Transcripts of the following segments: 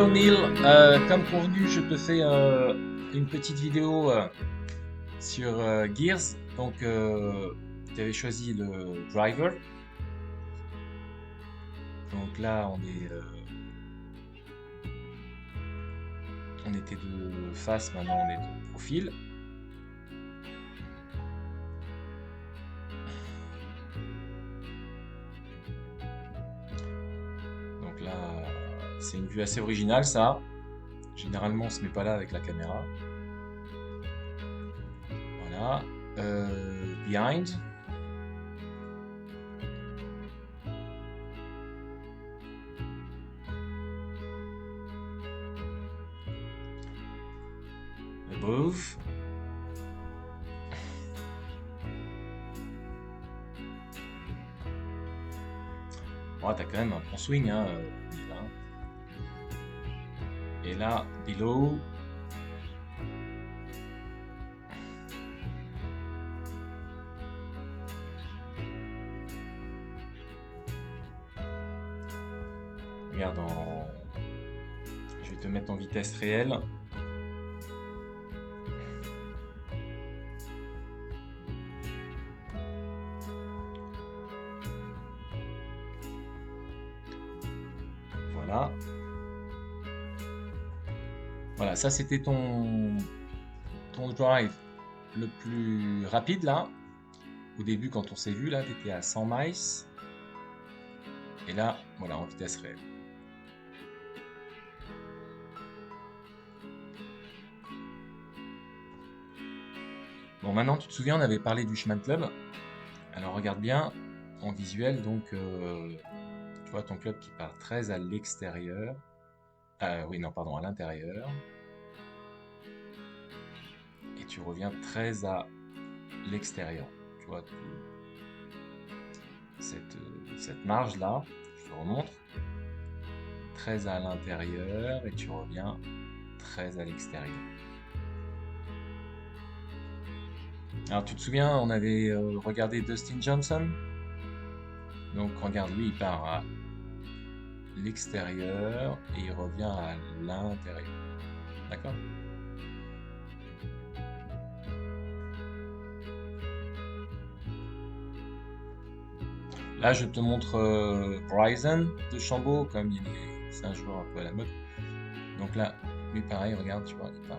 Hello Neil, comme convenu, je te fais une petite vidéo sur Gears. Donc, tu avais choisi le driver. Donc là, on était de face, maintenant on est de profil. Donc là, c'est une vue assez originale, ça. Généralement, on se met pas là avec la caméra. Voilà. Behind. Above. Oh, t'as quand même un bon swing, hein, Neil, hein. Et là, below. Regarde, je vais te mettre en vitesse réelle. Voilà. Voilà, ça c'était ton drive le plus rapide là. Au début, quand on s'est vu là, tu étais à 100 miles. Et là, voilà, en vitesse réelle. Bon, maintenant, tu te souviens, on avait parlé du chemin de club. Alors, regarde bien en visuel. Donc, tu vois ton club qui part très à l'extérieur. Oui, non, pardon, à l'intérieur. Et tu reviens très à l'extérieur. Tu vois, cette marge-là, je te remontre. Très à l'intérieur et tu reviens très à l'extérieur. Alors tu te souviens, on avait regardé Dustin Johnson. Donc regarde, lui il part à l'extérieur et il revient à l'intérieur. D'accord? Là je te montre Bryson de Chambaud, comme c'est un joueur un peu à la mode. Donc là, lui pareil, regarde, tu vois, il part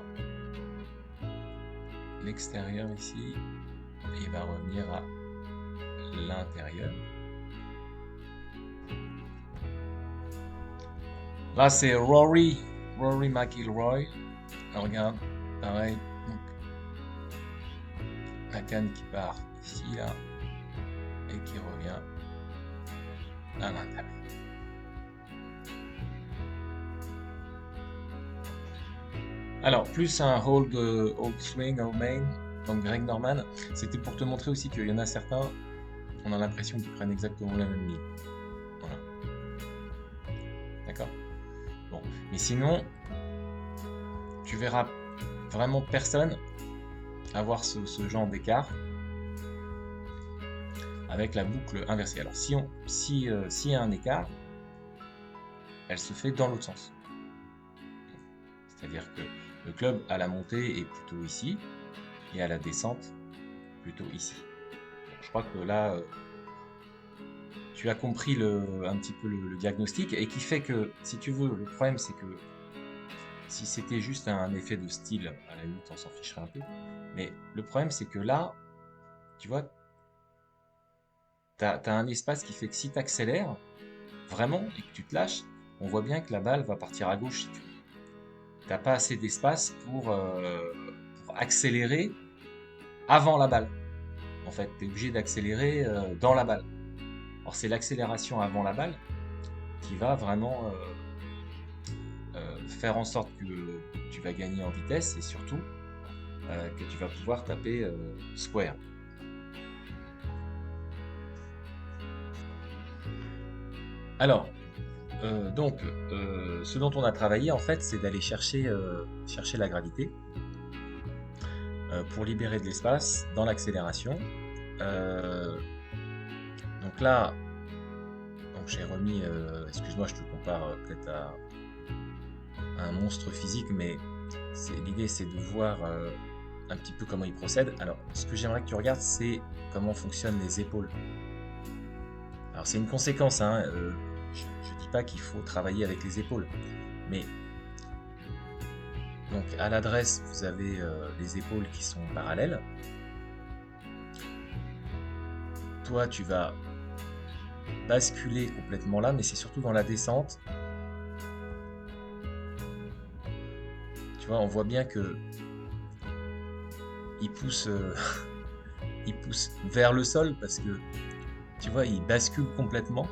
à l'extérieur ici et il va revenir à l'intérieur. Là, c'est Rory McIlroy. Regarde, pareil. Donc, la canne qui part ici, là, et qui revient à l'intérieur. Alors, plus un hold swing, hold main, donc Greg Norman, c'était pour te montrer aussi qu'il y en a certains, on a l'impression qu'ils prennent exactement la même ligne. Voilà. D'accord? Bon, mais sinon, tu verras vraiment personne avoir ce genre d'écart avec la boucle inversée. Alors s'il y a un écart, elle se fait dans l'autre sens. C'est-à-dire que le club à la montée est plutôt ici et à la descente plutôt ici. Donc, je crois que là, tu as compris un petit peu le diagnostic et qui fait que, si tu veux, le problème c'est que si c'était juste un effet de style, à la limite on s'en ficherait un peu. Mais le problème c'est que là, tu vois, tu as un espace qui fait que si tu accélères vraiment et que tu te lâches, on voit bien que la balle va partir à gauche si tu veux. T'as pas assez d'espace pour accélérer avant la balle. En fait, tu es obligé d'accélérer dans la balle. Alors c'est l'accélération avant la balle qui va vraiment faire en sorte que tu vas gagner en vitesse et surtout que tu vas pouvoir taper square. Alors, donc, ce dont on a travaillé en fait, c'est d'aller chercher la gravité pour libérer de l'espace dans l'accélération. Donc là, donc j'ai remis, excuse-moi, je te compare peut-être à un monstre physique, mais l'idée c'est de voir un petit peu comment il procède. Alors, ce que j'aimerais que tu regardes, c'est comment fonctionnent les épaules. Alors, c'est une conséquence, hein. Je ne dis pas qu'il faut travailler avec les épaules, mais donc à l'adresse, vous avez les épaules qui sont parallèles. Toi, tu vas basculer complètement là, mais c'est surtout dans la descente. Tu vois, on voit bien que il pousse, il pousse vers le sol parce que tu vois, il bascule complètement.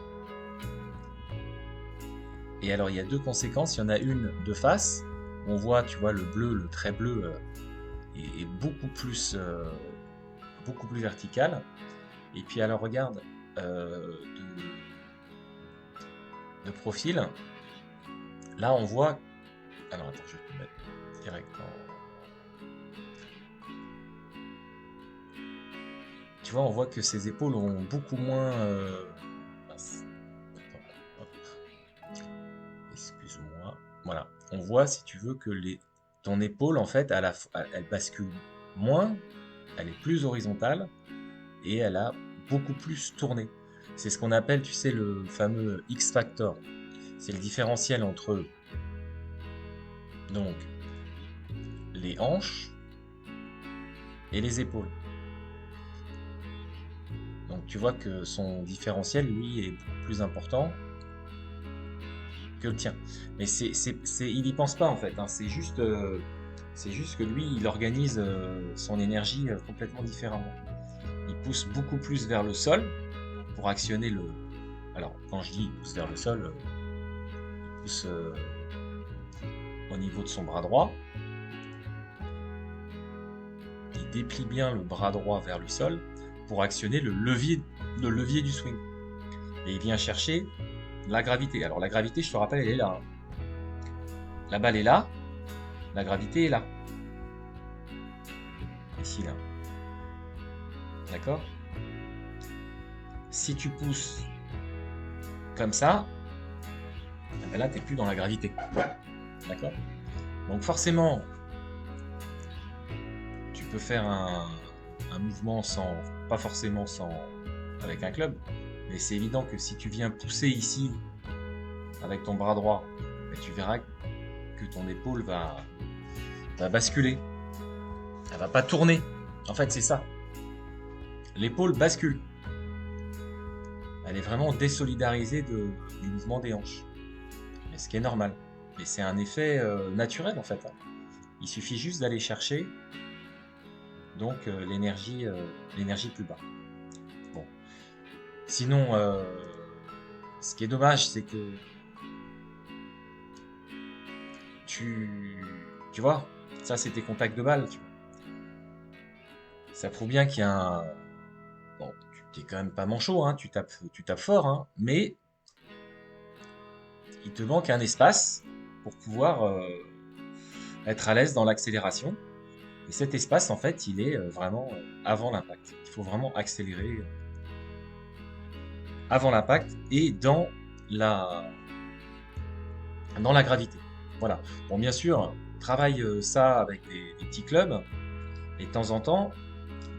Et alors, il y a deux conséquences. Il y en a une de face. On voit, tu vois, le bleu, le trait bleu est beaucoup plus vertical. Et puis, alors, regarde, de profil. Là, on voit... Alors, attends, je vais te mettre direct Tu vois, on voit que ses épaules ont beaucoup moins... Excuse-moi. Voilà. On voit, si tu veux, que ton épaule, en fait, elle bascule moins, elle est plus horizontale, et elle a beaucoup plus tourné. C'est ce qu'on appelle, tu sais, le fameux X-Factor. C'est le différentiel entre donc les hanches et les épaules. Donc tu vois que son différentiel, lui, est beaucoup plus important que le tien. Mais il n'y pense pas en fait, hein. C'est juste que lui, il organise son énergie complètement différemment. Il pousse beaucoup plus vers le sol pour actionner le... Alors, quand je dis il pousse vers le sol, il pousse au niveau de son bras droit. Il déplie bien le bras droit vers le sol pour actionner le levier du swing. Et il vient chercher la gravité. Alors la gravité, je te rappelle, elle est là. La balle est là, la gravité est là. Ici, là. D'accord? Si tu pousses comme ça, ben là, tu n'es plus dans la gravité. D'accord? Donc forcément, tu peux faire un mouvement pas forcément avec un club, mais c'est évident que si tu viens pousser ici avec ton bras droit, ben tu verras que ton épaule va basculer. Elle va pas tourner. En fait, c'est ça. L'épaule bascule. Elle est vraiment désolidarisée du mouvement des hanches. Mais ce qui est normal. Et c'est un effet naturel en fait. Il suffit juste d'aller chercher donc l'énergie plus bas. Bon. Sinon, ce qui est dommage, c'est que tu vois, ça c'est tes contacts de balle. Ça prouve bien qu'il y a un... Bon, tu n'es quand même pas manchot, hein, tu tapes fort, hein, mais il te manque un espace pour pouvoir être à l'aise dans l'accélération. Et cet espace, en fait, il est vraiment avant l'impact. Il faut vraiment accélérer avant l'impact et dans la gravité. Voilà. Bon, bien sûr, travaille ça avec des petits clubs. Et de temps en temps,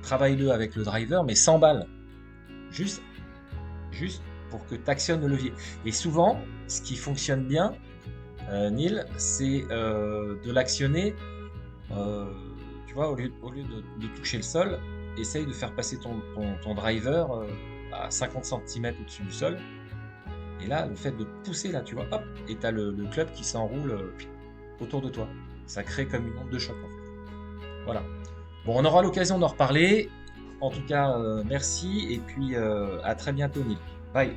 travaille-le avec le driver, mais sans balle. Juste pour que tu actionnes le levier. Et souvent, ce qui fonctionne bien, Neil, c'est de l'actionner, tu vois, au lieu de toucher le sol, essaye de faire passer ton driver à 50 cm au-dessus du sol. Et là, le fait de pousser, là, tu vois, hop, et tu as le club qui s'enroule autour de toi. Ça crée comme une onde de choc, en fait. Voilà. Bon, on aura l'occasion d'en reparler. En tout cas, merci et puis à très bientôt, Neil. Bye.